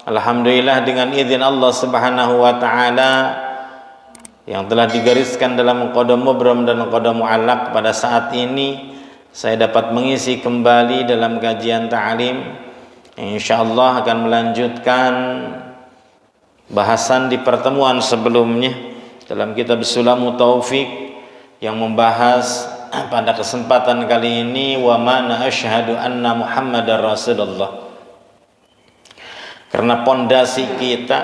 Alhamdulillah dengan izin Allah Subhanahu wa taala yang telah digariskan dalam qada mubram dan qada mu'allaq, pada saat ini saya dapat mengisi kembali dalam kajian ta'lim. Insyaallah akan melanjutkan bahasan di pertemuan sebelumnya dalam kitab Sulamu Taufik yang membahas pada kesempatan kali ini wa mana asyhadu anna Muhammadar Rasulullah. Karena pondasi kita,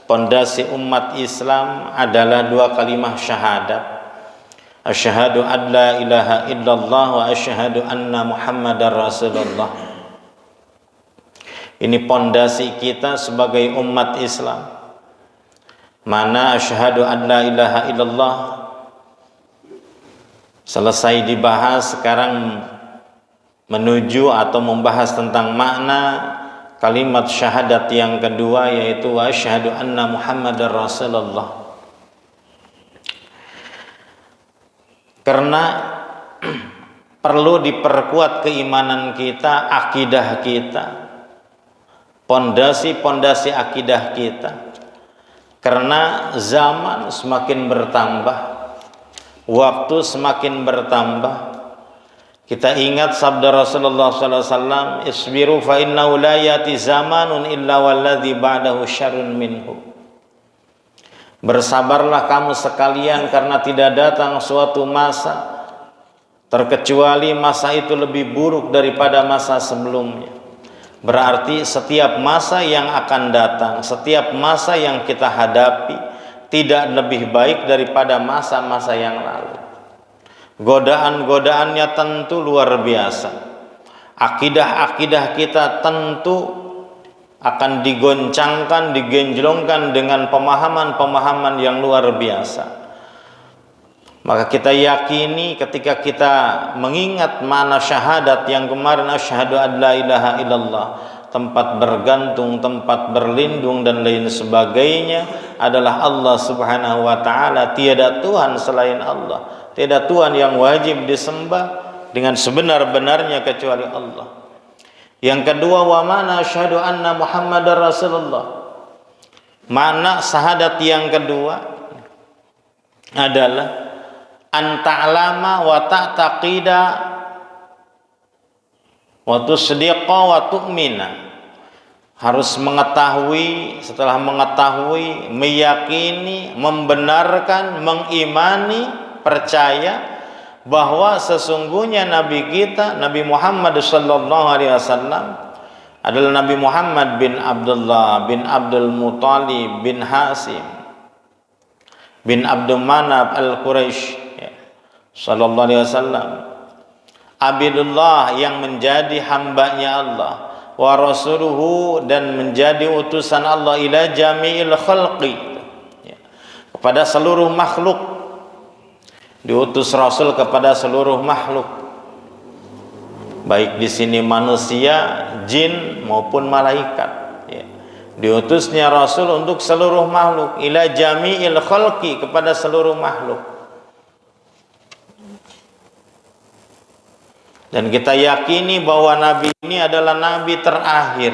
pondasi umat Islam adalah dua kalimah syahadat. Asyhadu an la ilaha illallah wa asyhadu anna Muhammadar Rasulullah. Ini pondasi kita sebagai umat Islam. Mana asyhadu an la ilaha illallah selesai dibahas, sekarang menuju atau membahas tentang makna kalimat syahadat yang kedua, yaitu wa asyhadu anna Muhammadar Rasulullah. Karena perlu diperkuat keimanan kita, akidah kita, pondasi-pondasi akidah kita. Karena zaman semakin bertambah, waktu semakin bertambah. Kita ingat sabda Rasulullah SAW, isbiru fa innahu la yati zamanun illa walladhi ba'dahu syarrun minhu. Bersabarlah kamu sekalian, karena tidak datang suatu masa terkecuali masa itu lebih buruk daripada masa sebelumnya. Berarti setiap masa yang akan datang, setiap masa yang kita hadapi tidak lebih baik daripada masa-masa yang lalu. Godaan-godaannya tentu luar biasa. Akidah-akidah kita tentu akan digoncangkan, digenjlongkan dengan pemahaman-pemahaman yang luar biasa. Maka kita yakini ketika kita mengingat mana syahadat yang kemarin, asyhadu an la ilaha illallah, tempat bergantung, tempat berlindung dan lain sebagainya adalah Allah Subhanahu wa taala. Tiada Tuhan selain Allah. Tidak Tuhan yang wajib disembah dengan sebenar-benarnya kecuali Allah. Yang kedua, wa mana asyhadu anna Muhammadar Rasulullah. Makna syahadat yang kedua adalah an ta'lama wa ta'taqida wa tusdiqa wa tu'mina. Harus mengetahui, setelah mengetahui, meyakini, membenarkan, mengimani, percaya bahwa sesungguhnya Nabi kita, Nabi Muhammad sallallahu alaihi wasallam adalah Nabi Muhammad bin Abdullah bin Abdul Muttalib bin Hasim bin Abdul Manaf al-Quraisy sallallahu alaihi wasallam, Abdullah yang menjadi hambanya Allah, wa rasuluhu dan menjadi utusan Allah ila jami'il khalqi, kepada seluruh makhluk. Diutus Rasul kepada seluruh makhluk, baik di sini manusia, jin maupun malaikat. Diutusnya Rasul untuk seluruh makhluk, ila jami'il khalqi, kepada seluruh makhluk. Dan kita yakini bahwa Nabi ini adalah Nabi terakhir,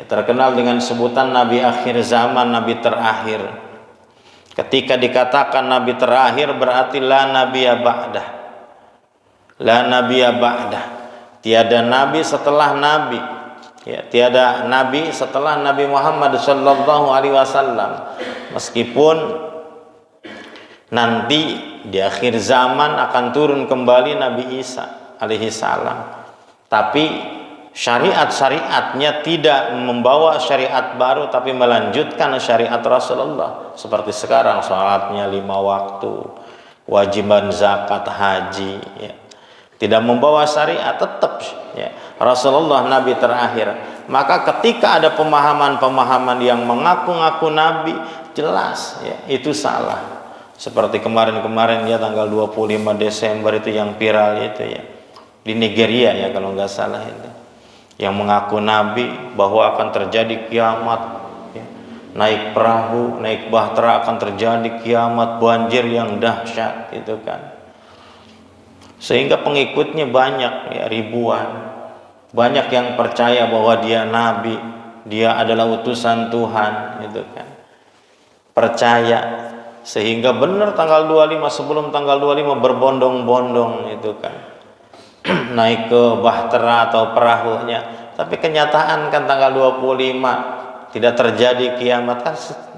terkenal dengan sebutan Nabi akhir zaman, Nabi terakhir. Ketika dikatakan Nabi terakhir berarti la nabiyya ba'dah. La nabiyya ba'dah. Tiada nabi setelah nabi. Tiada nabi setelah Nabi Muhammad sallallahu alaihi wasallam. Meskipun nanti di akhir zaman akan turun kembali Nabi Isa alaihi salam. Tapi syariat-syariatnya tidak membawa syariat baru, tapi melanjutkan syariat Rasulullah. Seperti sekarang sholatnya 5 waktu, kewajiban zakat, haji, tidak membawa syariat, tetap Rasulullah Nabi terakhir. Maka ketika ada pemahaman-pemahaman yang mengaku-ngaku Nabi, jelas itu salah. Seperti kemarin-kemarin tanggal 25 Desember itu yang viral itu di Nigeria kalau nggak salah itu, yang mengaku Nabi bahwa akan terjadi kiamat, naik perahu, naik bahtera akan terjadi kiamat, banjir yang dahsyat itu kan. Sehingga pengikutnya banyak, ribuan. Banyak yang percaya bahwa dia Nabi, dia adalah utusan Tuhan, gitu kan. Percaya sehingga benar tanggal 25, sebelum tanggal 25 berbondong-bondong itu kan naik ke bahtera atau perahunya. Tapi kenyataan kan tanggal 25 tidak terjadi kiamat kan,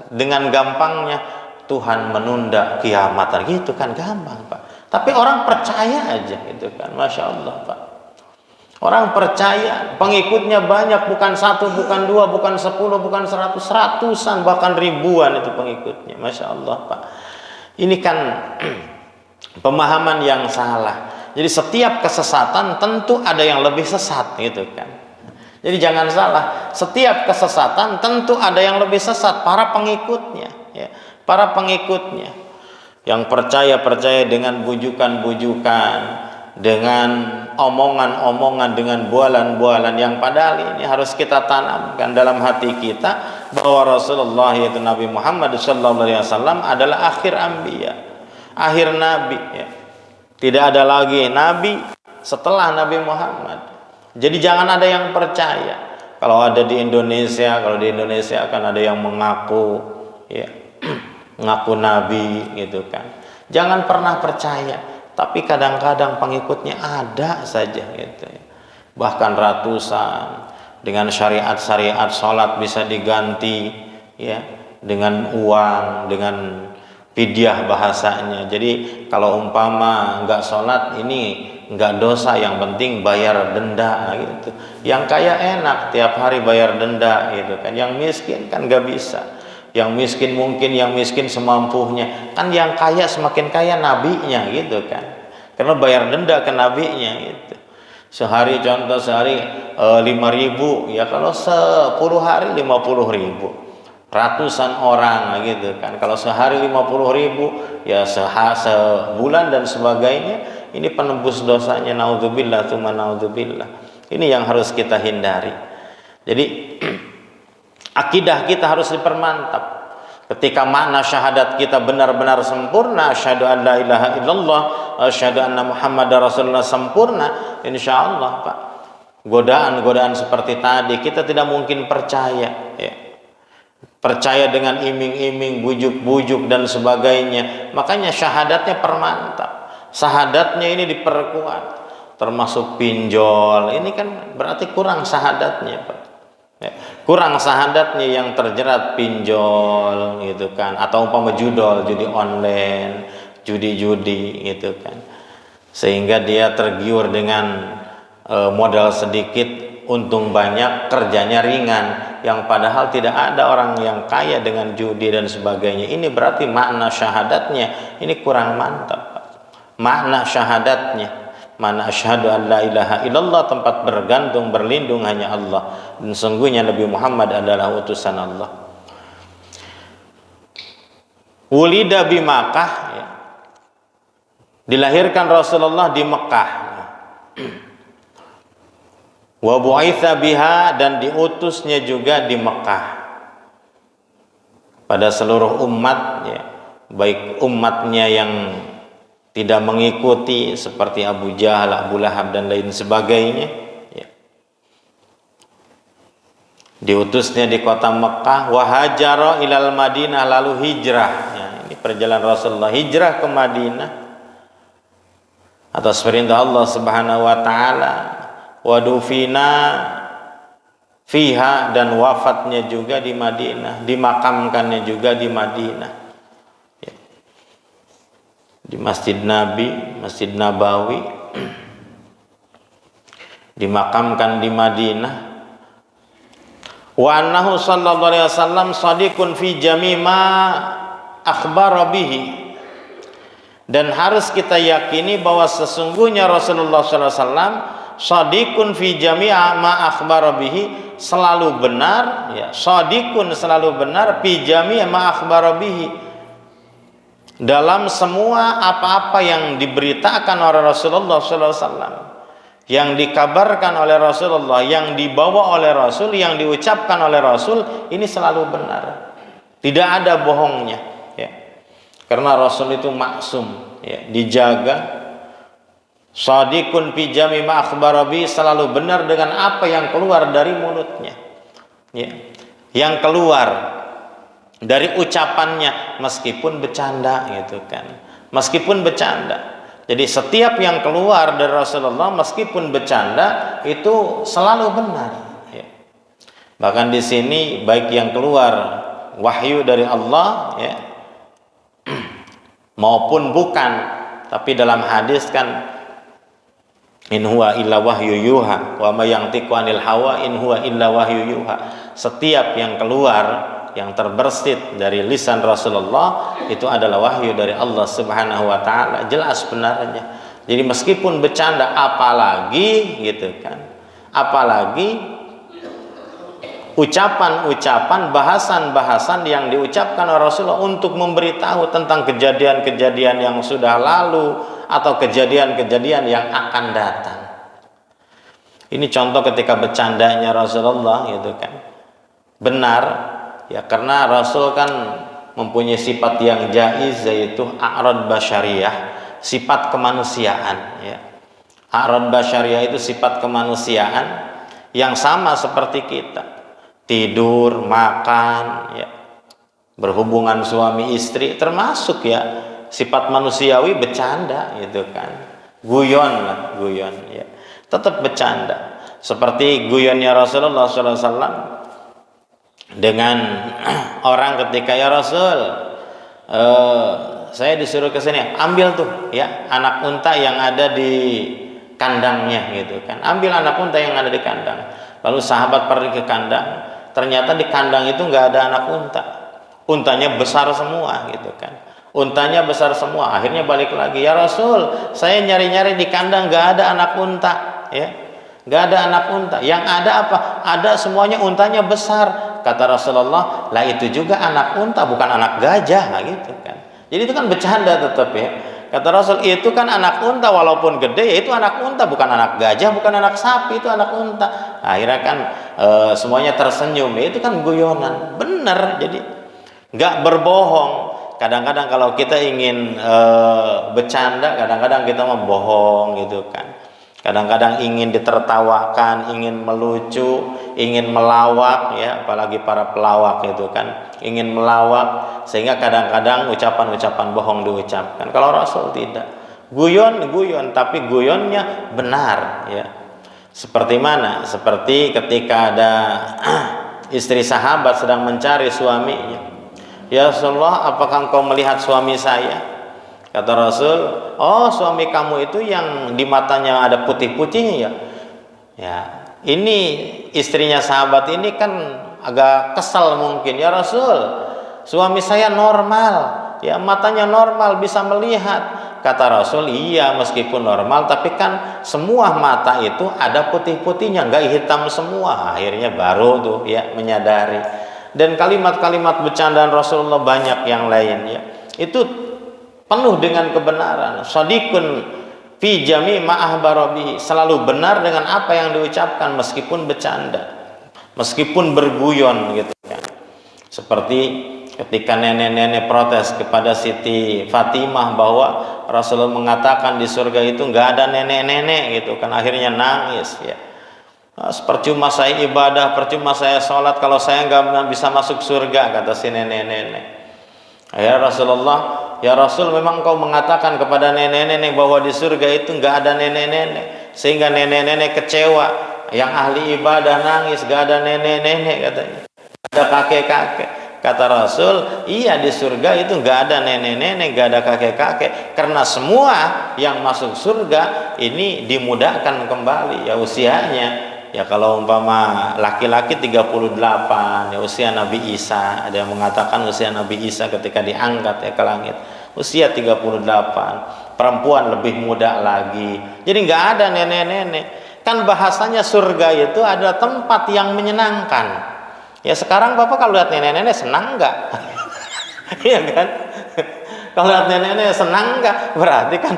dengan gampangnya Tuhan menunda kiamat gitu kan, gampang Pak. Tapi orang percaya aja gitu kan, Masya Allah Pak. Orang percaya, pengikutnya banyak, bukan satu, bukan dua, bukan 10, bukan 100, ratusan, bahkan ribuan itu pengikutnya. Masya Allah Pak. Ini kan pemahaman yang salah. Jadi setiap kesesatan tentu ada yang lebih sesat gitu kan. Jadi jangan salah, setiap kesesatan tentu ada yang lebih sesat, para pengikutnya ya. Para pengikutnya yang percaya dengan bujukan-bujukan, dengan omongan-omongan, dengan bualan-bualan yang padahal ini harus kita tanamkan dalam hati kita bahwa Rasulullah yaitu Nabi Muhammad SAW adalah akhir anbiya, akhir nabi ya. Tidak ada lagi nabi setelah Nabi Muhammad. Jadi jangan ada yang percaya kalau ada di Indonesia, kalau di Indonesia akan ada yang mengaku ya, ngaku nabi gitu kan. Jangan pernah percaya. Tapi kadang-kadang pengikutnya ada saja gitu ya. Bahkan ratusan, dengan syariat-syariat sholat bisa diganti ya dengan uang, dengan fidyah bahasanya. Jadi kalau umpama nggak sholat ini nggak dosa, yang penting bayar denda gitu. Yang kaya enak tiap hari bayar denda gitu kan. Yang miskin kan nggak bisa. Yang miskin mungkin yang miskin semampunya, kan yang kaya semakin kaya nabinya gitu kan, karena bayar denda ke nabinya gitu. Sehari contoh sehari 5.000 ya, kalau 10 hari 50.000, ratusan orang gitu kan. Kalau sehari 50.000 ya sebulan dan sebagainya, ini penembus dosanya, naudzubillah tsumma naudzubillah. Ini yang harus kita hindari. Jadi akidah kita harus dipermantap. Ketika makna syahadat kita benar-benar sempurna, asyhadu an la ilaha illallah, asyhadu anna Muhammadar Rasulullah sempurna, insya Allah Pak, godaan-godaan seperti tadi kita tidak mungkin percaya ya. Percaya dengan iming-iming, bujuk-bujuk dan sebagainya. Makanya syahadatnya permantap, syahadatnya ini diperkuat, termasuk pinjol. Ini kan berarti kurang syahadatnya Pak. Kurang syahadatnya yang terjerat pinjol gitu kan, atau umpama judi online, judi gitu kan, sehingga dia tergiur dengan modal sedikit untung banyak, kerjanya ringan, yang padahal tidak ada orang yang kaya dengan judi dan sebagainya. Ini berarti makna syahadatnya ini kurang mantap. Makna syahadatnya, mana asyhadu an la ilaha illallah, tempat bergantung berlindung hanya Allah, dan sungguhnya Nabi Muhammad adalah utusan Allah. Wulida bi Makkah ya. Dilahirkan Rasulullah di Mekah. Wa bu'itsa biha, dan diutusnya juga di Mekah pada seluruh umat ya, baik umatnya yang tidak mengikuti seperti Abu Jahal, Abu Lahab dan lain sebagainya ya. Diutusnya di kota Mekah. Wa hajara ilal Madinah, lalu hijrah ya. Ini perjalanan Rasulullah hijrah ke Madinah atas perintah Allah Subhanahu wa taala. Wa dufina fiha, dan wafatnya juga di Madinah, dimakamkannya juga di Madinah, di Masjid Nabi, Masjid Nabawi, dimakamkan di Madinah. Wa annahu sallallahu alaihi wasallam shadiqun fi jami' ma akhbara bihi, dan harus kita yakini bahwa sesungguhnya Rasulullah sallallahu alaihi wasallam shadiqun fi jami' ma akhbara bihi, selalu benar ya, shadiqun selalu benar, fi jami' ma akhbara bihi, dalam semua apa-apa yang diberitakan oleh Rasulullah SAW, yang dikabarkan oleh Rasulullah, yang dibawa oleh Rasul, yang diucapkan oleh Rasul, ini selalu benar, tidak ada bohongnya ya. Karena Rasul itu maksum ya, dijaga. Shadiqun fi jami' ma akhbara bi, selalu benar dengan apa yang keluar dari mulutnya. ya, yang keluar dari ucapannya meskipun bercanda gitu kan, meskipun bercanda. Jadi setiap yang keluar dari Rasulullah meskipun bercanda itu selalu benar ya. Bahkan di sini baik yang keluar wahyu dari Allah ya maupun bukan, tapi dalam hadis kan in huwa illa wahyu yuha wa ma yantiqu anil hawa in huwa illa wahyu yuha. Setiap yang keluar, yang terbersit dari lisan Rasulullah itu adalah wahyu dari Allah Subhanahu wa taala, jelas benarnya. Jadi meskipun bercanda, apalagi gitu kan, apalagi ucapan-ucapan, bahasan-bahasan yang diucapkan oleh Rasulullah untuk memberitahu tentang kejadian-kejadian yang sudah lalu atau kejadian-kejadian yang akan datang. Ini contoh ketika bercandanya Rasulullah gitu kan, benar ya, karena Rasul kan mempunyai sifat yang jaiz, yaitu a'rad basyariyah, sifat kemanusiaan ya. A'rad basyariyah itu sifat kemanusiaan yang sama seperti kita, tidur, makan ya, berhubungan suami istri, termasuk ya sifat manusiawi bercanda gitu kan, guyon lah, guyon ya, tetap bercanda. Seperti guyonnya Rasulullah SAW dengan orang ketika, ya Rasul, saya disuruh ke sini, ambil tuh ya anak unta yang ada di kandangnya gitu kan, ambil anak unta yang ada di kandang. Lalu sahabat pergi ke kandang, ternyata di kandang itu nggak ada anak unta, untanya besar semua gitu kan, untanya besar semua. Akhirnya balik lagi, ya Rasul, saya nyari-nyari di kandang nggak ada anak unta ya, nggak ada anak unta, yang ada apa? Ada semuanya untanya besar. Kata Rasulullah, lah itu juga anak unta, bukan anak gajah gitu kan. Jadi itu kan bercanda tetap ya. Kata Rasul, itu kan anak unta walaupun gede, ya itu anak unta, bukan anak gajah, bukan anak sapi, itu anak unta. Akhirnya kan semuanya tersenyum, ya itu kan guyonan, bener. Jadi nggak berbohong. Kadang-kadang kalau kita ingin bercanda, kadang-kadang kita membohong gitu kan. Kadang-kadang ingin ditertawakan, ingin melucu, ingin melawak ya, apalagi para pelawak itu kan, ingin melawak, sehingga kadang-kadang ucapan-ucapan bohong diucapkan. Kalau Rasul tidak, guyon, tapi guyonnya benar ya. Seperti mana? Seperti ketika ada istri sahabat sedang mencari suaminya. Ya Rasulullah, apakah engkau melihat suami saya? Kata Rasul, oh suami kamu itu yang di matanya ada putih-putihnya ya. Ya, ini istrinya sahabat ini kan agak kesal mungkin. Ya Rasul, suami saya normal, ya matanya normal, bisa melihat. Kata Rasul, iya meskipun normal, tapi kan semua mata itu ada putih-putihnya, enggak hitam semua. Akhirnya baru tuh ya menyadari. Dan kalimat-kalimat bercandaan Rasulullah banyak yang lain ya. Itu penuh dengan kebenaran. Shadiqun fi jami' ma akhbara bihi, selalu benar dengan apa yang diucapkan meskipun bercanda, meskipun berguyon gitu kan. Seperti ketika nenek-nenek protes kepada Siti Fatimah bahwa Rasulullah mengatakan di surga itu nggak ada nenek-nenek gitu kan, akhirnya nangis ya. Percuma saya ibadah, percuma saya sholat kalau saya nggak bisa masuk surga, kata si nenek-nenek. Ya Rasulullah, ya Rasul, memang kau mengatakan kepada nenek-nenek bahwa di surga itu nggak ada nenek-nenek, sehingga nenek-nenek kecewa, yang ahli ibadah nangis, nggak ada nenek-nenek katanya, ada kakek-kakek. Kata Rasul, iya di surga itu nggak ada nenek-nenek, nggak ada kakek-kakek, karena semua yang masuk surga ini dimudahkan kembali ya usianya. Ya kalau umpama laki-laki 38 ya usia Nabi Isa, ada yang mengatakan usia Nabi Isa ketika diangkat ya ke langit usia 38, perempuan lebih muda lagi. Jadi nggak ada nenek-nenek. Kan bahasanya surga itu adalah tempat yang menyenangkan. Ya sekarang Bapak kalau lihat nenek-nenek senang nggak? Iya kan? Kalau lihat nenek-nenek senang nggak? Berarti kan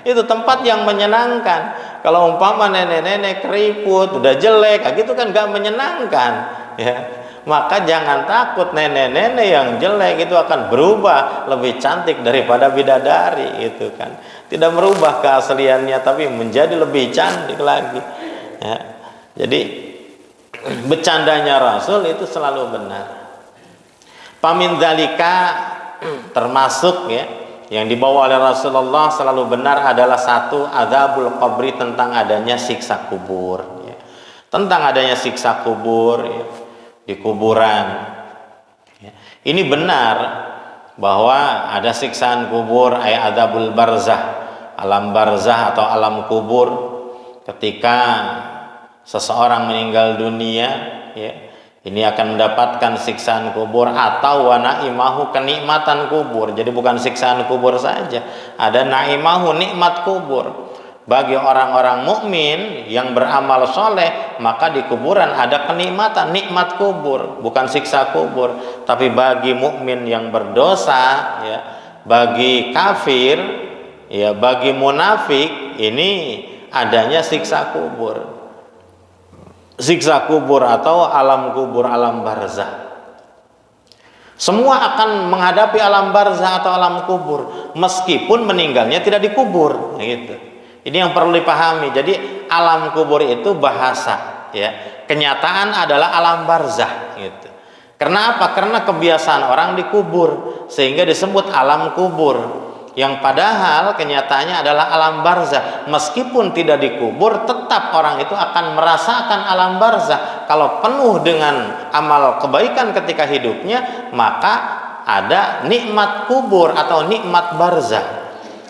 itu tempat yang menyenangkan. Kalau umpama nenek-nenek keriput, udah jelek, gitu kan gak menyenangkan ya. Maka jangan takut nenek-nenek yang jelek itu akan berubah lebih cantik daripada bidadari itu kan. Tidak merubah keasliannya tapi menjadi lebih cantik lagi ya. Jadi bercandanya Rasul itu selalu benar. Pamin dzalika, termasuk ya yang dibawa oleh Rasulullah selalu benar adalah satu, adzabul qabri, tentang adanya siksa kubur ya. Tentang adanya siksa kubur ya, di kuburan ya. Ini benar bahwa ada siksaan kubur, ayat adzabul barzah, alam barzah atau alam kubur, ketika seseorang meninggal dunia ya, ini akan mendapatkan siksaan kubur, atau wa naimahu, kenikmatan kubur. Jadi bukan siksaan kubur saja, ada naimahu, nikmat kubur. Bagi orang-orang mukmin yang beramal soleh, maka di kuburan ada kenikmatan, nikmat kubur, bukan siksa kubur. Tapi bagi mukmin yang berdosa ya, bagi kafir ya, bagi munafik, ini adanya siksa kubur. Siksa kubur atau alam kubur, alam barzah. Semua akan menghadapi alam barzah atau alam kubur, meskipun meninggalnya tidak dikubur gitu. Ini yang perlu dipahami. Jadi alam kubur itu bahasa ya, kenyataan adalah alam barzah gitu. Karena apa? Karena kebiasaan orang dikubur sehingga disebut alam kubur, yang padahal kenyataannya adalah alam barzah. Meskipun tidak dikubur, tetap orang itu akan merasakan alam barzah. Kalau penuh dengan amal kebaikan ketika hidupnya, maka ada nikmat kubur atau nikmat barzah.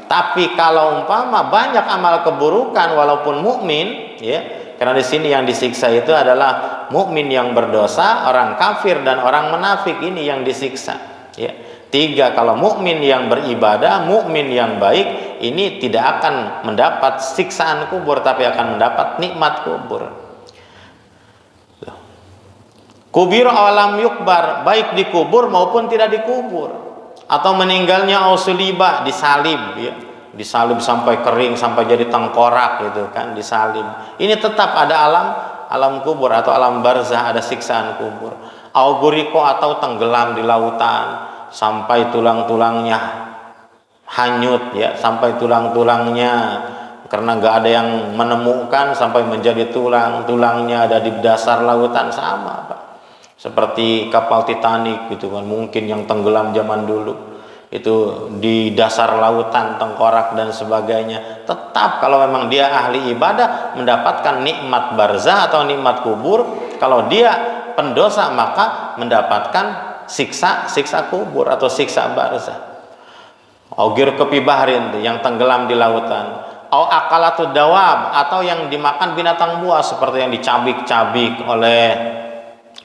Tapi kalau umpama banyak amal keburukan walaupun mukmin ya, karena di sini yang disiksa itu adalah mukmin yang berdosa, orang kafir dan orang munafik, ini yang disiksa ya. Tiga, kalau mukmin yang beribadah, mukmin yang baik, ini tidak akan mendapat siksaan kubur, tapi akan mendapat nikmat kubur. Kubir alam yukbar, baik dikubur maupun tidak dikubur, atau meninggalnya ausuliba, disalib ya, disalib sampai kering, sampai jadi tengkorak gitu kan, disalib. Ini tetap ada alam kubur atau alam barzah, ada siksaan kubur. Auguriko, atau tenggelam di lautan sampai tulang-tulangnya hanyut ya, sampai tulang-tulangnya karena nggak ada yang menemukan sampai menjadi tulangnya ada di dasar lautan, sama Pak, seperti kapal Titanic gitu kan, mungkin yang tenggelam zaman dulu itu di dasar lautan, tengkorak dan sebagainya. Tetap kalau memang dia ahli ibadah mendapatkan nikmat barzah atau nikmat kubur. Kalau dia pendosa maka mendapatkan siksa kubur atau siksa barzah. Augir kepi bahrin, yang tenggelam di lautan. Au akalatu dawab, atau yang dimakan binatang buas, seperti yang dicabik-cabik oleh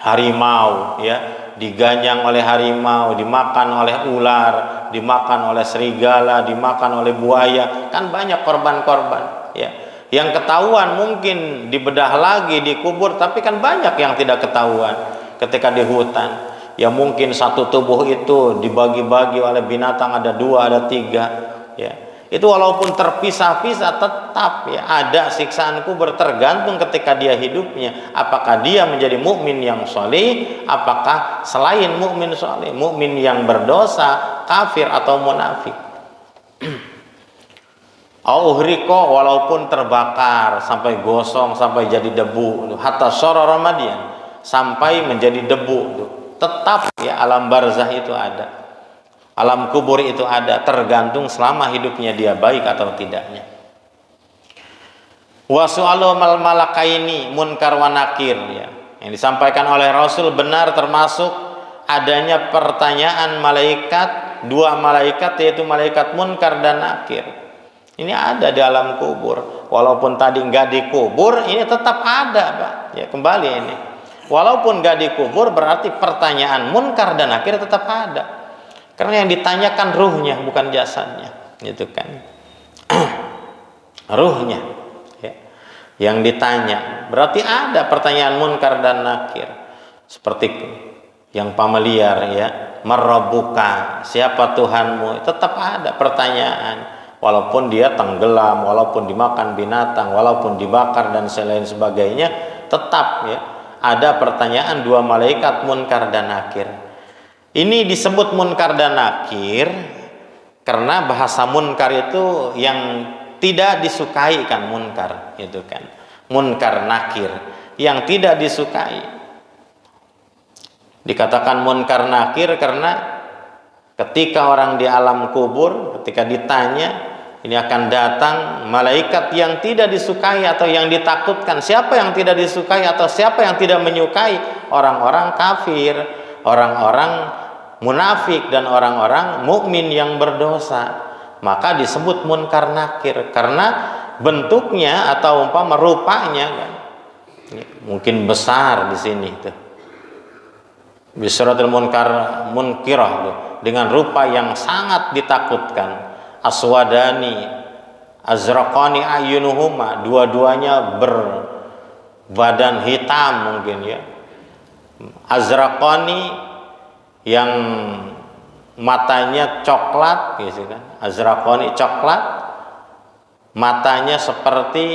harimau ya, diganyang oleh harimau, dimakan oleh ular, dimakan oleh serigala, dimakan oleh buaya. Kan banyak korban-korban ya, yang ketahuan mungkin dibedah lagi, dikubur, tapi kan banyak yang tidak ketahuan ketika di hutan. Ya mungkin satu tubuh itu dibagi-bagi oleh binatang, ada 2, ada 3 ya. Itu walaupun terpisah-pisah tetap ya ada siksaan kubur, tergantung ketika dia hidupnya, apakah dia menjadi mukmin yang sholih, apakah selain mukmin sholih, mukmin yang berdosa, kafir atau munafik. Auhriko, walaupun terbakar sampai gosong, sampai jadi debu, hatta syara ramadian, sampai menjadi debu tuh. Tetap ya alam barzah itu ada, alam kubur itu ada, tergantung selama hidupnya dia baik atau tidaknya. Wa su'alu mal malakaini munkar wa nakir ya, yang disampaikan oleh Rasul benar, termasuk adanya pertanyaan malaikat, 2 malaikat, yaitu malaikat munkar dan nakir. Ini ada di alam kubur, walaupun tadi nggak dikubur, ini tetap ada Pak ya. Kembali ini, walaupun gak dikubur berarti pertanyaan munkar dan nakir tetap ada, karena yang ditanyakan ruhnya bukan jasadnya gitu kan. Ruhnya ya, yang ditanya, berarti ada pertanyaan munkar dan nakir. Seperti yang pameliar ya, marabbuka, siapa Tuhanmu, tetap ada pertanyaan, walaupun dia tenggelam, walaupun dimakan binatang, walaupun dibakar dan selain sebagainya, tetap ya ada pertanyaan 2 malaikat munkar dan nakir. Ini disebut munkar dan nakir karena bahasa munkar itu yang tidak disukai kan, munkar itu kan, munkar nakir. yang tidak disukai. Dikatakan munkar nakir karena ketika orang di alam kubur, ketika ditanya, ini akan datang malaikat yang tidak disukai atau yang ditakutkan. Siapa yang tidak disukai atau siapa yang tidak menyukai? Orang-orang kafir, orang-orang munafik, dan orang-orang mukmin yang berdosa. Maka disebut munkar nakir karena bentuknya atau umpama rupanya kan, mungkin besar di sini tuh. Bisratul munkirah tuh, dengan rupa yang sangat ditakutkan. Aswadani azraqani ayunuhuma, dua-duanya berbadan hitam mungkin ya. Azraqani yang matanya coklat gitu kan. Azraqani coklat, matanya seperti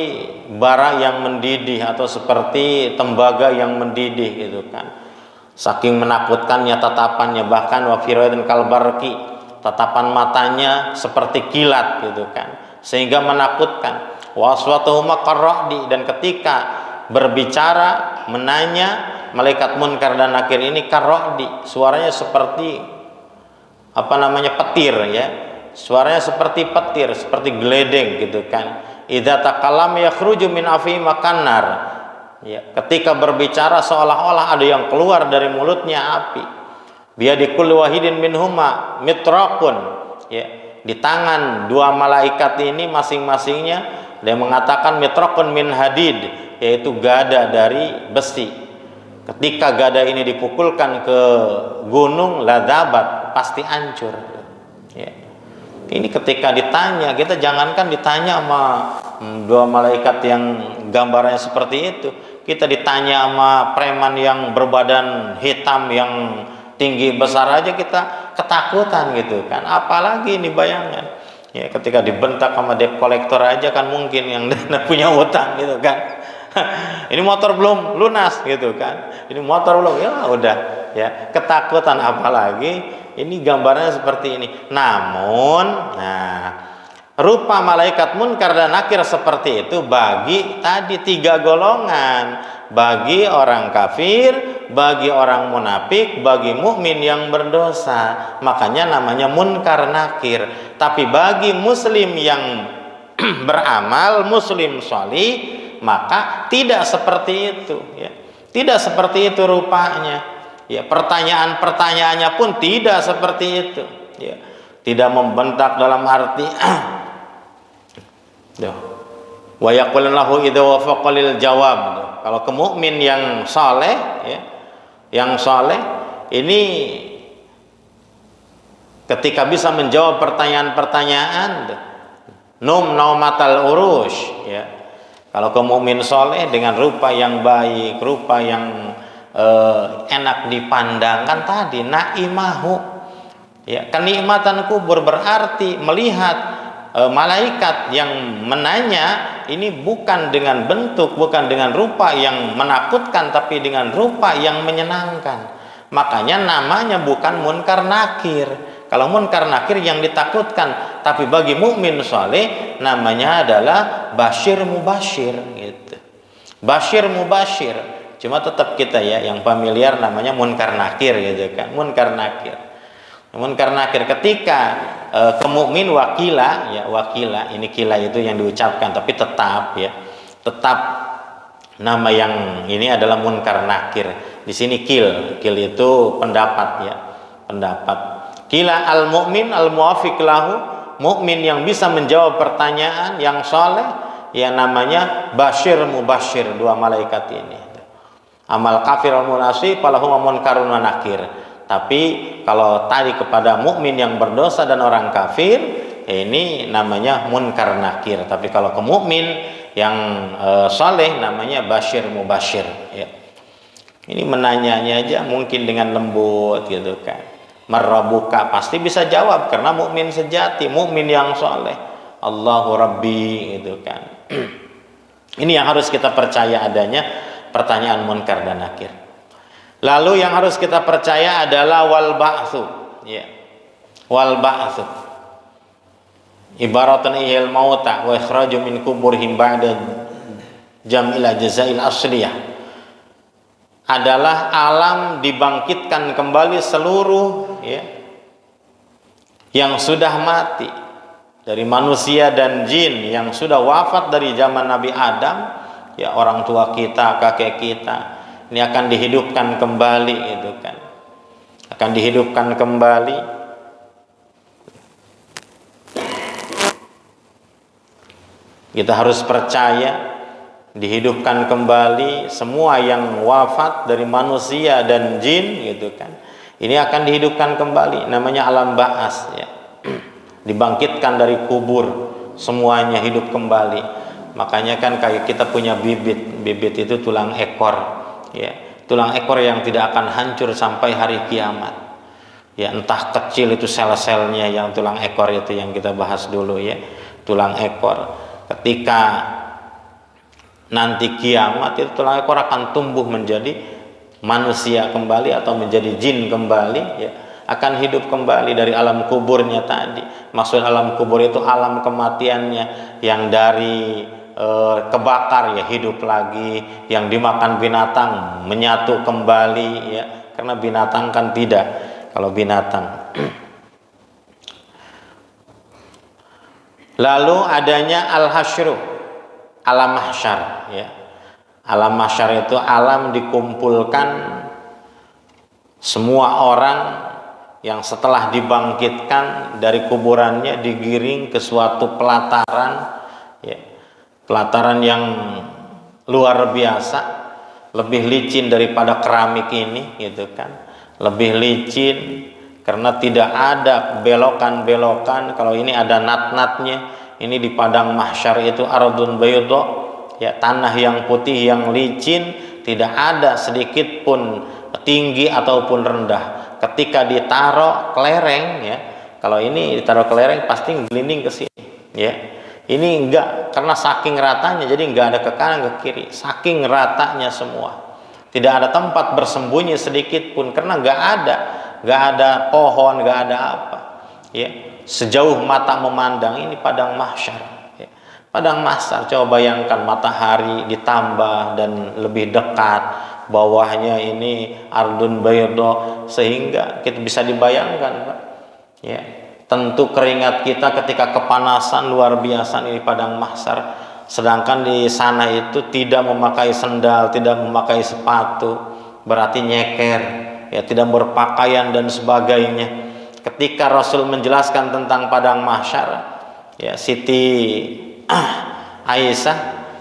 bara yang mendidih atau seperti tembaga yang mendidih gitu kan. Saking menakutkannya tatapannya, bahkan wa firaidan kalbarki, tatapan matanya seperti kilat gitu kan, sehingga menakutkan. Waswatuhuma qarra'di, dan ketika berbicara menanya malaikat munkar dan nakir ini qarra'di, suaranya seperti petir ya, suaranya seperti petir, seperti geledeng gitu kan. Idza takallam yakhruju min afi makanar, ya, ketika berbicara seolah-olah ada yang keluar dari mulutnya api. Biadikul wahidin minhuma mitraqun, ya, di tangan dua malaikat ini masing-masingnya dia mengatakan mitraqun min hadid, yaitu gada dari besi. Ketika gada ini dipukulkan ke gunung ladzabat, pasti hancur ya. Ini ketika ditanya, kita jangankan ditanya sama dua malaikat yang gambarnya seperti itu, kita ditanya sama preman yang berbadan hitam yang tinggi besar aja kita ketakutan gitu kan, apalagi ini bayangan ya, ketika dibentak sama debt collector aja kan, mungkin yang punya utang gitu kan. Ini motor belum lunas gitu kan, ini motor belum, ya udah ya ketakutan, apalagi ini gambarnya seperti ini. Namun rupa malaikat munkar dan nakir seperti itu bagi tadi tiga golongan, bagi orang kafir, bagi orang munafik, bagi mukmin yang berdosa. Makanya namanya munkar nakir. Tapi bagi muslim yang beramal, muslim sholih, maka tidak seperti itu ya. Tidak seperti itu rupanya ya. Pertanyaan-pertanyaannya pun tidak seperti itu ya. Tidak membentak dalam arti wa yaqul lahu idza wafaqa lil jawab. Kalau ke mukmin yang saleh ya, yang saleh ini ketika bisa menjawab pertanyaan-pertanyaan naumatal urush ya. Kalau ke mukmin saleh dengan rupa yang baik, rupa yang enak dipandang kan tadi naimahu ya, kenikmatan kubur berarti melihat malaikat yang menanya ini bukan dengan bentuk, bukan dengan rupa yang menakutkan, tapi dengan rupa yang menyenangkan. Makanya namanya bukan munkar nakir. Kalau munkar nakir yang ditakutkan, tapi bagi mukmin saleh namanya adalah basyir mubasyir gitu. Basyir mubasyir. Cuma tetap kita ya yang familiar namanya munkar nakir gitu kan. Munkar nakir. Munkar nakir ketika ke mukmin wakila ya, wakila ini kila itu yang diucapkan, tapi tetap ya, tetap nama yang ini adalah munkar nakir. Di sini kil itu pendapat ya, pendapat. Kila al mukmin al muwafiq lahu, mukmin yang bisa menjawab pertanyaan, yang saleh ya namanya basyir mubasyir, dua malaikat ini. Amal kafir al munasib falahum munkarun wa nakir. Tapi kalau tadi kepada mukmin yang berdosa dan orang kafir, ini namanya munkar nakir. Tapi kalau ke mukmin yang saleh namanya basyir mubasyir ya. Ini menanyanya aja mungkin dengan lembut gitu kan. Marrabuka, pasti bisa jawab karena mukmin sejati, mukmin yang saleh. Allahu Rabbi gitu kan. Ini yang harus kita percaya adanya pertanyaan munkar dan nakir. Lalu yang harus kita percaya adalah wal ba'tsu ya. Wal ba'tsu ibaratun ihil mauta wa ikhraju min kuburihim ba'da jam'il jazail asliyah. adalah alam dibangkitkan kembali seluruh ya yang sudah mati dari manusia dan jin yang sudah wafat dari zaman Nabi Adam, ya orang tua kita, kakek kita, ini akan dihidupkan kembali itu kan. Akan dihidupkan kembali. Kita harus percaya dihidupkan kembali semua yang wafat dari manusia dan jin gitu kan. Ini akan dihidupkan kembali, namanya alam ba'as ya. Dibangkitkan dari kubur, semuanya hidup kembali. Makanya kan kayak kita punya bibit itu tulang ekor ya. Tulang ekor yang tidak akan hancur sampai hari kiamat. Ya, entah kecil itu sel-selnya yang tulang ekor itu yang kita bahas dulu ya. Tulang ekor. Ketika nanti kiamat itu tulang ekor akan tumbuh menjadi manusia kembali atau menjadi jin kembali ya, akan hidup kembali dari alam kuburnya tadi. Maksud alam kubur itu alam kematiannya yang dari kebakar ya hidup lagi, yang dimakan binatang menyatu kembali ya, karena binatang kan tidak. Kalau binatang lalu adanya al-hasyru, alam mahsyar ya. Alam mahsyar itu alam dikumpulkan semua orang yang setelah dibangkitkan dari kuburannya digiring ke suatu pelataran ya. Pelataran yang luar biasa, lebih licin daripada keramik ini gitu kan. Lebih licin karena tidak ada belokan-belokan. Kalau ini ada nat-natnya. Ini di padang mahsyar itu ardun bayda ya, tanah yang putih yang licin, tidak ada sedikit pun tinggi ataupun rendah. Ketika ditaruh kelereng ya, kalau ini ditaruh kelereng pasti gelinding ke sini ya. Ini enggak, karena saking ratanya jadi enggak ada ke kanan ke kiri, saking ratanya semua. Tidak ada tempat bersembunyi sedikit pun karena enggak ada pohon, enggak ada apa ya. Sejauh mata memandang ini padang mahsyar ya. Padang mahsyar, coba bayangkan matahari ditambah dan lebih dekat, bawahnya ini ardun bayda, sehingga kita bisa dibayangkan Pak ya. Tentu keringat kita ketika kepanasan luar biasa ini padang mahsyar, sedangkan di sana itu tidak memakai sendal, tidak memakai sepatu, berarti nyeker ya, tidak berpakaian dan sebagainya. Ketika Rasul menjelaskan tentang padang mahsyar ya, Siti Aisyah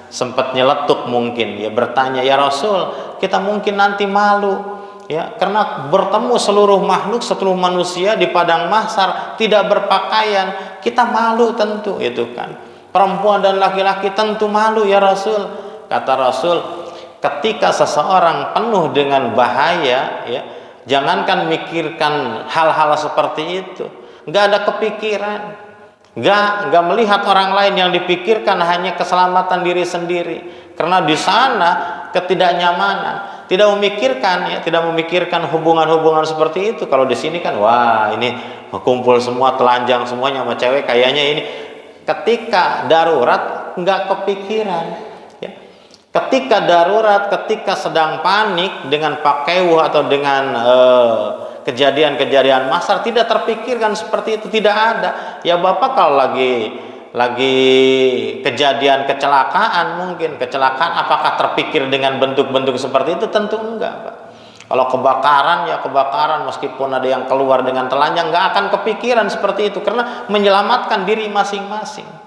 sempat nyeletuk mungkin ya, bertanya, ya Rasul, kita mungkin nanti malu ya, karena bertemu seluruh makhluk, seluruh manusia di padang mahsyar tidak berpakaian, kita malu tentu itu kan. Perempuan dan laki-laki tentu malu ya Rasul. Kata Rasul, ketika seseorang penuh dengan bahaya ya, jangankan mikirkan hal-hal seperti itu, nggak ada kepikiran, nggak melihat orang lain, yang dipikirkan hanya keselamatan diri sendiri. Karena di sana ketidaknyamanan, tidak memikirkan hubungan-hubungan seperti itu. Kalau di sini kan, wah ini kumpul semua, telanjang semuanya sama cewek, kayaknya ini. Ketika darurat nggak kepikiran. Ketika darurat, ketika sedang panik dengan pakaiwu atau dengan kejadian-kejadian mahsyar, tidak terpikirkan seperti itu, tidak ada. Ya Bapak kalau lagi kejadian kecelakaan, mungkin kecelakaan, apakah terpikir dengan bentuk-bentuk seperti itu? Tentu enggak Pak. Kalau kebakaran ya kebakaran, meskipun ada yang keluar dengan telanjang, nggak akan kepikiran seperti itu, karena menyelamatkan diri masing-masing.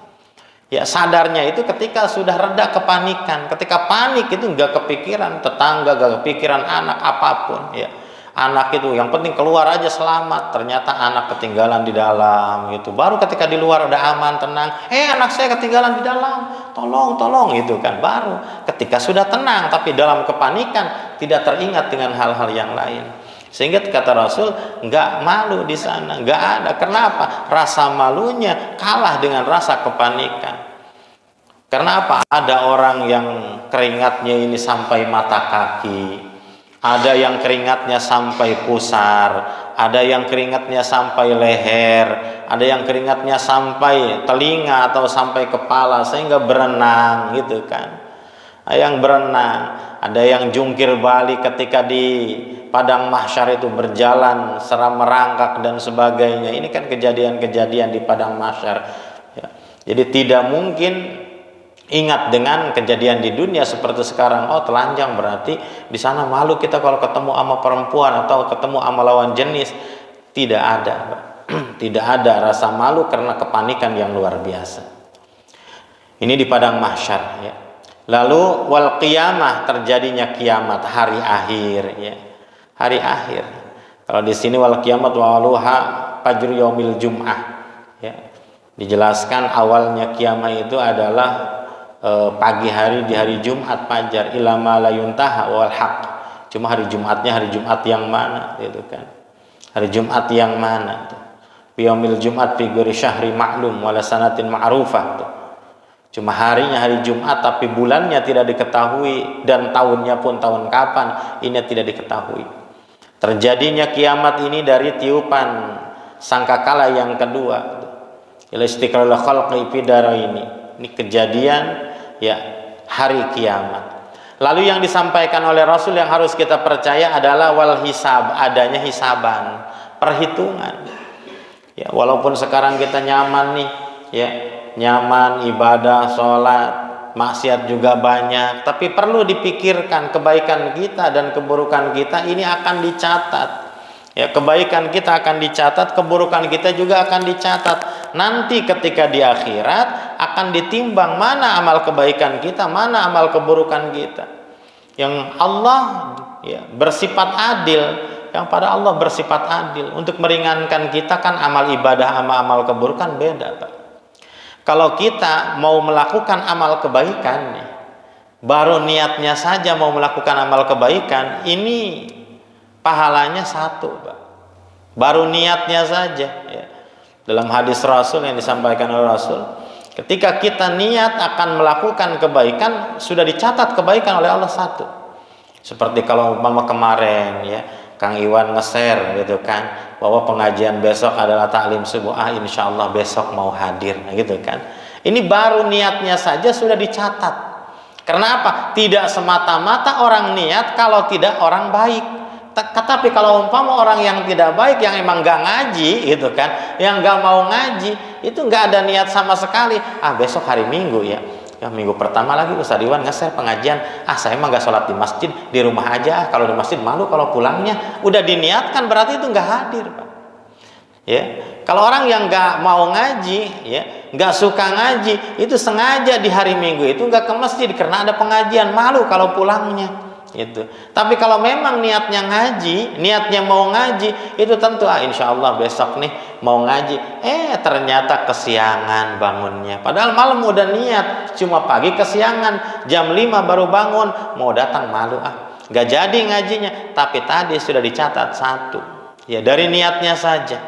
Ya sadarnya itu ketika sudah reda kepanikan. Ketika panik itu nggak kepikiran tetangga, nggak kepikiran anak apapun ya. Anak itu yang penting keluar aja selamat. Ternyata anak ketinggalan di dalam gitu. Baru ketika di luar udah aman, tenang, anak saya ketinggalan di dalam, tolong gitu kan. Baru ketika sudah tenang, tapi dalam kepanikan tidak teringat dengan hal-hal yang lain. Sehingga kata Rasul, nggak malu di sana, nggak ada. Kenapa? Rasa malunya kalah dengan rasa kepanikan. Kenapa? Ada orang yang keringatnya ini sampai mata kaki, ada yang keringatnya sampai pusar, ada yang keringatnya sampai leher, ada yang keringatnya sampai telinga atau sampai kepala, sehingga berenang gitu kan. Yang berenang, Ada yang jungkir balik ketika di padang mahsyar itu berjalan seram merangkak dan sebagainya. Ini kan kejadian-kejadian di padang mahsyar. Ya. Jadi tidak mungkin ingat dengan kejadian di dunia seperti sekarang. Oh, telanjang berarti di sana malu kita kalau ketemu sama perempuan atau ketemu sama lawan jenis. Tidak ada, tidak ada rasa malu karena kepanikan yang luar biasa. Ini di padang mahsyar. Ya. Lalu wal qiyamah, terjadinya kiamat, hari akhir. Ya. Hari akhir. Kalau di sini wal qiyamat waluha fajr yaumil jum'ah. Ya. Dijelaskan awalnya kiamat itu adalah pagi hari di hari Jumat fajar ilama la yuntaha wal haq. Cuma hari Jumatnya hari Jumat yang mana gitu kan. Hari Jumat yang mana tuh. Yaumil Jumat fi ghairi syahri ma'lum wala sanatin ma'rufah tuh. Cuma harinya hari Jumat tapi bulannya tidak diketahui dan tahunnya pun tahun kapan ini tidak diketahui. Terjadinya kiamat ini dari tiupan sangkakala yang kedua. Istiqrarul khalqi fi daraini. Ini kejadian ya hari kiamat. Lalu yang disampaikan oleh Rasul yang harus kita percaya adalah wal hisab, adanya hisaban, perhitungan. Ya, walaupun sekarang kita nyaman nih, ya, nyaman ibadah, sholat, maksiat juga banyak, tapi perlu dipikirkan kebaikan kita dan keburukan kita ini akan dicatat. Ya, kebaikan kita akan dicatat, keburukan kita juga akan dicatat. Nanti ketika di akhirat akan ditimbang mana amal kebaikan kita, mana amal keburukan kita. Yang Allah ya, bersifat adil, yang pada Allah bersifat adil. Untuk meringankan kita kan amal ibadah sama amal keburukan beda, Pak. Kalau kita mau melakukan amal kebaikan, baru niatnya saja mau melakukan amal kebaikan, ini pahalanya satu, Pak. Baru niatnya saja. Ya. Dalam hadis Rasul yang disampaikan oleh Rasul, ketika kita niat akan melakukan kebaikan, sudah dicatat kebaikan oleh Allah satu. Seperti kalau umpama kemarin ya, Kang Iwan nge-share gitu kan, bahwa pengajian besok adalah taklim subuh, insya Allah besok mau hadir, gitu kan. Ini baru niatnya saja sudah dicatat. Karena apa? Tidak semata-mata orang niat kalau tidak orang baik. Tetapi kalau umpama orang yang tidak baik, yang emang gak ngaji gitu kan, yang gak mau ngaji, itu gak ada niat sama sekali. Besok hari Minggu ya, minggu pertama lagi Ustaz Iwan nge-share pengajian, saya emang gak sholat di masjid, di rumah aja. Kalau di masjid malu kalau pulangnya. Udah diniatkan berarti itu gak hadir, Pak. Ya, kalau orang yang gak mau ngaji, ya, gak suka ngaji, itu sengaja di hari Minggu itu gak ke masjid karena ada pengajian, malu kalau pulangnya. Itu. Tapi kalau memang niatnya ngaji, niatnya mau ngaji, itu tentu insya Allah besok nih mau ngaji. Ternyata kesiangan bangunnya. Padahal malam udah niat, cuma pagi kesiangan, jam 5 baru bangun, mau datang malu gak jadi ngajinya. Tapi tadi sudah dicatat satu. Ya dari niatnya saja.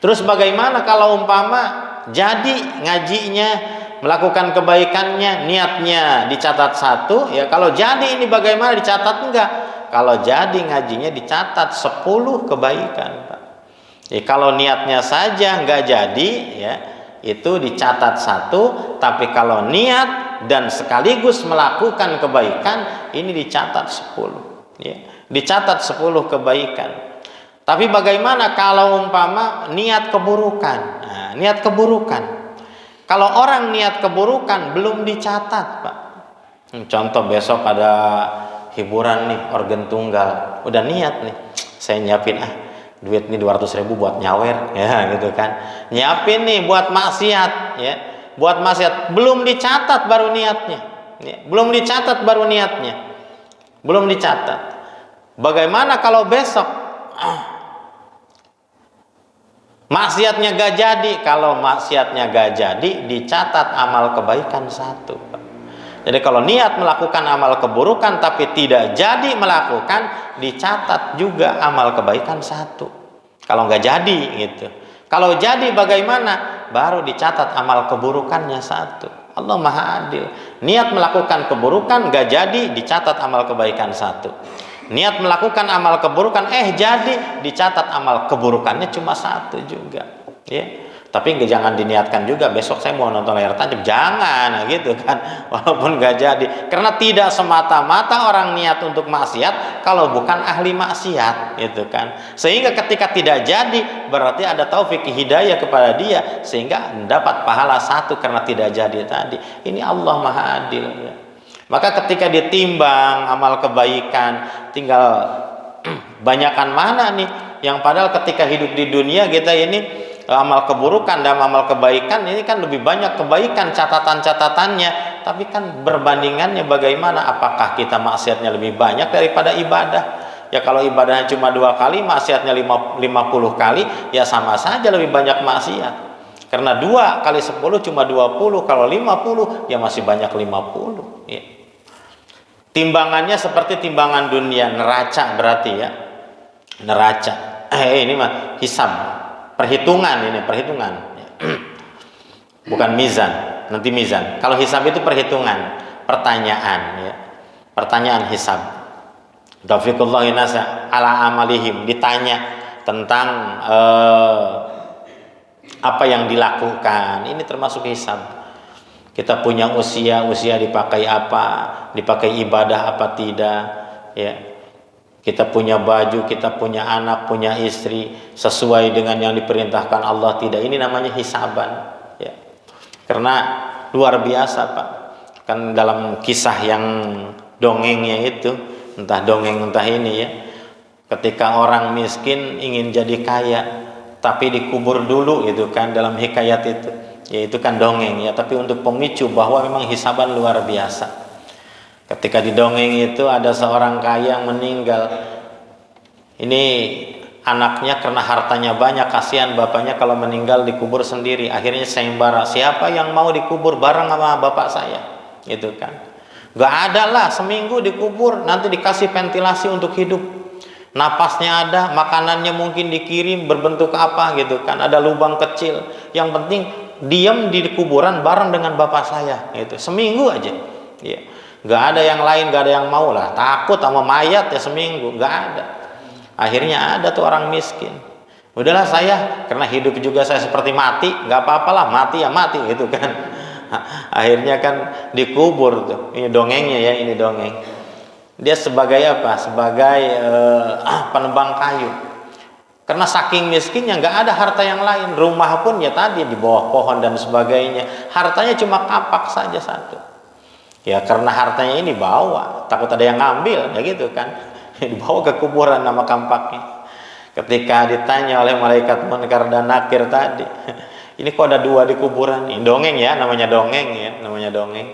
Terus bagaimana kalau umpama jadi ngajinya, melakukan kebaikannya, niatnya dicatat satu, ya kalau jadi ini bagaimana dicatat enggak? Kalau jadi ngajinya dicatat 10 kebaikan, Pak. Ya, kalau niatnya saja enggak jadi, ya itu dicatat satu, tapi kalau niat dan sekaligus melakukan kebaikan, ini dicatat 10. Ya, dicatat 10 kebaikan. Tapi bagaimana kalau umpama niat keburukan? Nah, niat keburukan. Kalau orang niat keburukan belum dicatat, Pak. Contoh besok ada hiburan nih, organ tunggal. Udah niat nih, saya nyiapin duit nih 200.000 buat nyawer, ya gitu kan. Nyiapin nih buat maksiat, ya. Buat maksiat belum dicatat baru niatnya. Ya. Belum dicatat baru niatnya. Belum dicatat. Bagaimana kalau besok maksiatnya gak jadi? Kalau maksiatnya gak jadi, dicatat amal kebaikan satu. Jadi kalau niat melakukan amal keburukan tapi tidak jadi melakukan, dicatat juga amal kebaikan satu. Kalau gak jadi gitu. Kalau jadi bagaimana? Baru dicatat amal keburukannya satu. Allah Maha Adil. Niat melakukan keburukan gak jadi, dicatat amal kebaikan satu. Niat melakukan amal keburukan jadi, dicatat amal keburukannya cuma satu juga. Ya. Tapi jangan diniatkan juga besok saya mau nonton layar tancap, jangan gitu kan, walaupun nggak jadi. Karena tidak semata-mata orang niat untuk maksiat kalau bukan ahli maksiat gitu kan. Sehingga ketika tidak jadi berarti ada taufik hidayah kepada dia sehingga mendapat pahala satu karena tidak jadi tadi. Ini Allah Maha Adil ya. Maka ketika ditimbang amal kebaikan, tinggal banyakan mana nih yang padahal ketika hidup di dunia kita ini amal keburukan dan amal kebaikan ini kan lebih banyak kebaikan catatan-catatannya, tapi kan berbandingannya bagaimana, apakah kita maksiatnya lebih banyak daripada ibadah? Ya kalau ibadahnya cuma 2 kali, maksiatnya 50 kali, ya sama saja lebih banyak maksiat. Karena 2 kali 10 cuma 20, kalau 50 ya masih banyak 50 ya. Timbangannya seperti timbangan dunia, neraca berarti ya, neraca. Ini mah hisab, perhitungan, ini perhitungan bukan mizan, nanti mizan. Kalau hisab itu perhitungan, pertanyaan ya, pertanyaan hisab. Taufiqullahi nasa ala amalihim, ditanya tentang apa yang dilakukan, ini termasuk hisab. Kita punya usia dipakai apa, dipakai ibadah apa tidak ya. Kita punya baju, kita punya anak, punya istri sesuai dengan yang diperintahkan Allah tidak, ini namanya hisaban ya. Karena luar biasa Pak, kan dalam kisah yang dongengnya itu, entah dongeng entah ini ya, ketika orang miskin ingin jadi kaya tapi dikubur dulu itu kan, dalam hikayat itu ya, itu kan dongeng ya, tapi untuk pemicu bahwa memang hisaban luar biasa. Ketika di dongeng itu ada seorang kaya yang meninggal. Ini anaknya karena hartanya banyak, kasihan bapaknya kalau meninggal dikubur sendiri. Akhirnya sayembara, siapa yang mau dikubur bareng sama bapak saya? Gitu kan. Gak ada lah, seminggu dikubur, nanti dikasih ventilasi untuk hidup. Napasnya ada, makanannya mungkin dikirim berbentuk apa gitu kan, ada lubang kecil. Yang penting diam di kuburan bareng dengan bapak saya. Gitu. Seminggu aja. Ya. Gak ada yang lain, gak ada yang mau lah, takut sama mayat ya seminggu, gak ada. Akhirnya ada tuh orang miskin, udahlah saya, karena hidup juga saya seperti mati, gak apa-apalah, mati ya mati gitu kan. Akhirnya kan dikubur tuh, ini dongengnya ya, ini dongeng. Dia sebagai apa? Sebagai penebang kayu. Karena saking miskinnya gak ada harta yang lain, rumah pun ya tadi di bawah pohon dan sebagainya, hartanya cuma kapak saja satu. Ya karena hartanya ini bawa, takut ada yang ngambil, ya gitu kan, dibawa ke kuburan nama kampaknya. Ketika ditanya oleh malaikat munkar dan nakir tadi, ini kok ada 2 di kuburan? Ini dongeng ya, namanya dongeng ya, namanya dongeng.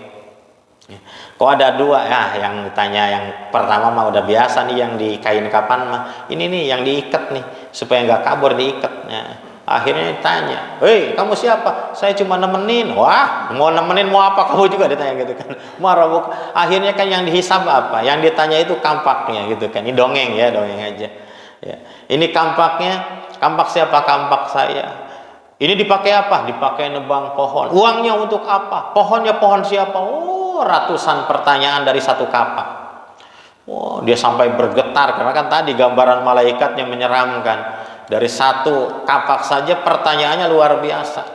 Kok ada 2? Ya, yang ditanya yang pertama mah udah biasa nih, yang di kain kapan mah. Ini nih yang diikat nih, supaya nggak kabur diikat. Ya. Akhirnya ditanya, hei kamu siapa? Saya cuma nemenin. Wah, mau nemenin mau apa kamu juga, ditanya gitu kan. Marabuk. Akhirnya kan yang dihisab apa? Yang ditanya itu kampaknya gitu kan. Ini dongeng ya, dongeng aja. Ya. Ini kampaknya, kampak siapa? Kampak saya. Ini dipakai apa? Dipakai nebang pohon. Uangnya untuk apa? Pohonnya pohon siapa? Oh, ratusan pertanyaan dari satu kapak. Oh, dia sampai bergetar karena kan tadi gambaran malaikatnya menyeramkan. Dari satu kapak saja pertanyaannya luar biasa.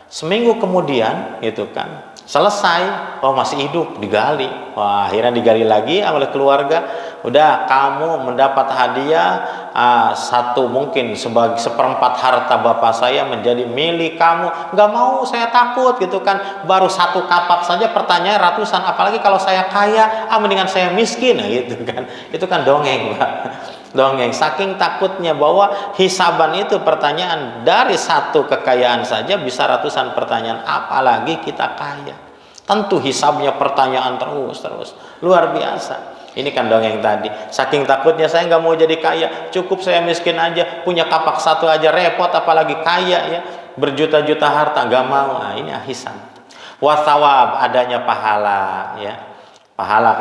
Seminggu kemudian gitu kan, selesai, oh masih hidup, digali. Wah, akhirnya digali lagi oleh keluarga. Udah, kamu mendapat hadiah satu, mungkin sebagai 1/4 harta bapak saya menjadi milik kamu. Nggak mau, saya takut gitu kan. Baru satu kapak saja pertanyaan ratusan, apalagi kalau saya kaya, mendingan saya miskin, gitu kan. Itu kan dongeng, Pak. Dongeng, saking takutnya bahwa hisaban itu pertanyaan, dari satu kekayaan saja bisa ratusan pertanyaan, apalagi kita kaya. Tentu hisabnya pertanyaan terus luar biasa. Ini kan dongeng tadi, saking takutnya saya nggak mau jadi kaya, cukup saya miskin aja, punya kapak satu aja repot, apalagi kaya ya, berjuta-juta harta, nggak mau. Nah, ini hisab. Wasawab, adanya pahala ya, pahala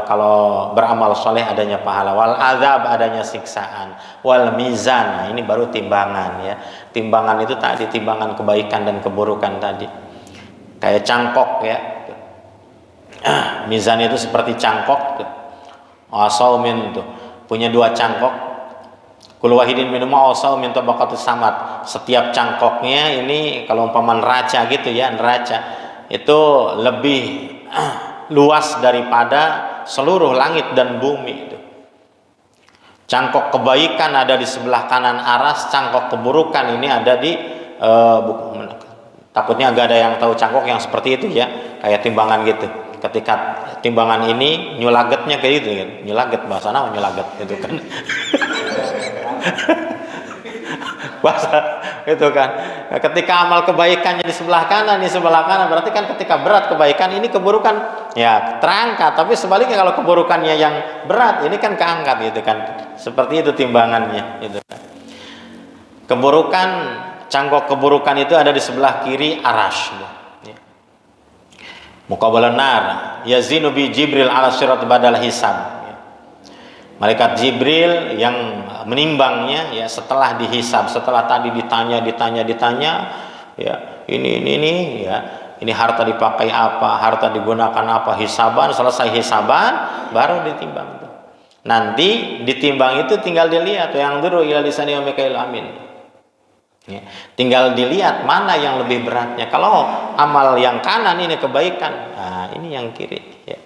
kalau beramal soleh adanya pahala. Wal azab, adanya siksaan. Wal mizan, nah, ini baru timbangan ya. Timbangan itu tadi timbangan kebaikan dan keburukan tadi. Kayak cangkok ya. Mizan itu seperti cangkok tuh. Asaumin tuh punya 2 cangkok. Kul wahidin minhum awsau min tabaqatis samad. Setiap cangkoknya ini kalau umpama neraca gitu ya, neraca itu lebih luas daripada seluruh langit dan bumi itu. Cangkok kebaikan ada di sebelah kanan aras, cangkok keburukan ini ada di takutnya agak ada yang tahu cangkok yang seperti itu ya, kayak timbangan gitu. Ketika timbangan ini nyulagetnya kayak gitu kan, nyulaget bahasa nama nyulaget gitu kan. Bahasa itu kan. Ketika amal kebaikannya di sebelah kanan, berarti kan ketika berat kebaikan ini keburukan ya terangkat, tapi sebaliknya kalau keburukannya yang berat ini kan keangkat gitu kan. Seperti itu timbangannya gitu kan. Keburukan, cangkok keburukan itu ada di sebelah kiri arash. Muqabalan nar yazinu bi Jibril ala sirat badal hisab. Malaikat Jibril yang menimbangnya ya setelah dihisab, setelah tadi ditanya ya ini ya ini harta dipakai apa, harta digunakan apa, hisaban, selesai hisaban baru ditimbang. Nanti ditimbang itu tinggal dilihat yang dulu ila lisani wa mikail amin. Ya, tinggal dilihat mana yang lebih beratnya. Kalau amal yang kanan ini kebaikan, nah ini yang kiri ya.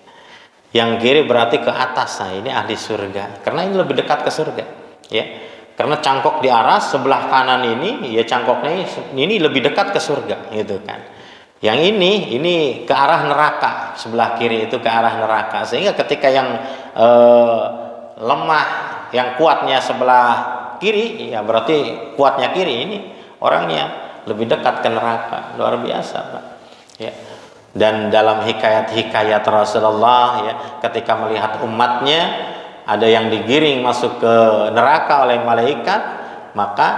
Yang kiri berarti ke atas, nah ini ahli surga karena ini lebih dekat ke surga ya. Karena cangkok di aras sebelah kanan ini ya, cangkoknya ini lebih dekat ke surga gitu kan. Yang ini ke arah neraka, sebelah kiri itu ke arah neraka. Sehingga ketika yang lemah, yang kuatnya sebelah kiri ya berarti kuatnya kiri, ini orangnya lebih dekat ke neraka. Luar biasa Pak ya. Dan dalam hikayat Rasulullah ya, ketika melihat umatnya ada yang digiring masuk ke neraka oleh malaikat, maka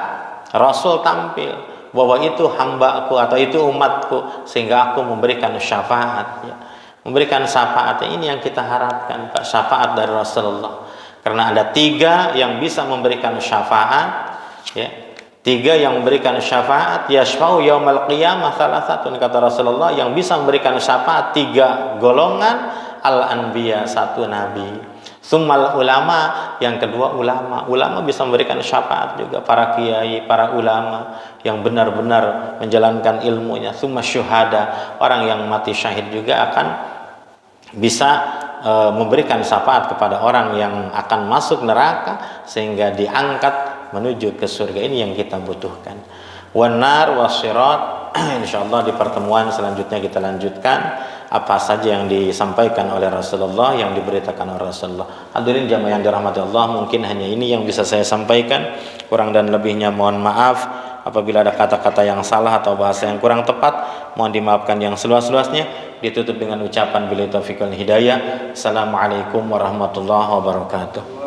Rasul tampil bahwa itu hambaku atau itu umatku, sehingga aku memberikan syafaat ya. Memberikan syafaat ini yang kita harapkan Pak, syafaat dari Rasulullah. Karena ada 3 yang bisa memberikan syafaat ya. 3 yang memberikan syafaat, yashfa'u yaumal qiyamah salasatun, kata Rasulullah, yang bisa memberikan syafaat 3 golongan, al-anbiya 1 nabi, summal ulama yang kedua ulama bisa memberikan syafaat juga, para kiai, para ulama yang benar-benar menjalankan ilmunya, summa syuhada, orang yang mati syahid juga akan bisa memberikan syafaat kepada orang yang akan masuk neraka sehingga diangkat menuju ke surga. Ini yang kita butuhkan. Wanar wasirat. Insyaallah di pertemuan selanjutnya kita lanjutkan apa saja yang disampaikan oleh Rasulullah, yang diberitakan oleh Rasulullah. Hadirin jamaah yang dirahmati Allah, mungkin hanya ini yang bisa saya sampaikan. Kurang dan lebihnya mohon maaf. Apabila ada kata-kata yang salah atau bahasa yang kurang tepat, mohon dimaafkan yang seluas-luasnya. Ditutup dengan ucapan billahi taufiq wal hidayah. Assalamualaikum warahmatullahi wabarakatuh.